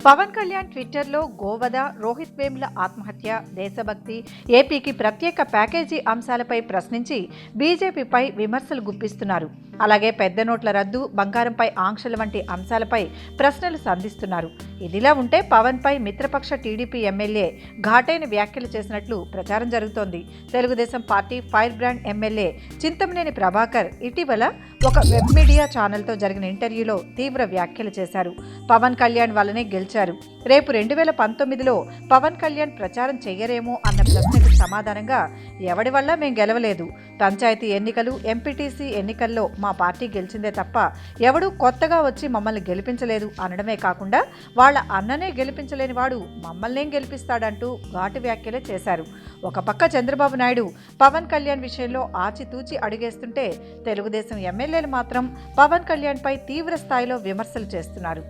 పవన్ కళ్యాణ్ ట్విట్టర్లో గోవధ, రోహిత్ వేముల ఆత్మహత్య, దేశభక్తి, ఏపీకి ప్రత్యేక ప్యాకేజీ అంశాలపై ప్రశ్నించి బీజేపీపై విమర్శలు గుప్పిస్తున్నారు. అలాగే పెద్ద నోట్ల రద్దు, బంగారంపై ఆంక్షల వంటి అంశాలపై ప్రశ్నలు సంధిస్తున్నారు. ఇదిలా ఉంటే పవన్పై మిత్రపక్ష టీడీపీ ఎమ్మెల్యే ఘాటైన వ్యాఖ్యలు చేసినట్లు ప్రచారం జరుగుతోంది. Telugu Desam party fire brand MLA Chintamaneni Prabhakar ఇటీవల ఒక వెబ్ మీడియా ఛానల్తో జరిగిన ఇంటర్వ్యూలో తీవ్ర వ్యాఖ్యలు చేశారు. పవన్ కళ్యాణ్ వల్లనే గెలిచారు, రేపు 2019లో పవన్ కళ్యాణ్ ప్రచారం చెయ్యరేమో అన్న ప్రశ్నకు సమాధానంగా ఎవడి వల్ల మేం గెలవలేదు, పంచాయతీ ఎన్నికలు, ఎంపీటీసీ ఎన్నికల్లో మా పార్టీ గెలిచిందే తప్ప ఎవడూ కొత్తగా వచ్చి మమ్మల్ని గెలిపించలేదు అనడమే కాకుండా వాళ్ళ అన్ననే గెలిపించలేని వాడు మమ్మల్నేం గెలిపిస్తాడంటూ ఘాటు వ్యాఖ్యలే చేశారు. ఒక పక్క చంద్రబాబు నాయుడు పవన్ కళ్యాణ్ విషయంలో ఆచితూచి అడుగేస్తుంటే తెలుగుదేశం ఎమ్మెల్యేలు మాత్రం పవన్ కళ్యాణ్పై తీవ్ర స్థాయిలో విమర్శలు చేస్తున్నారు.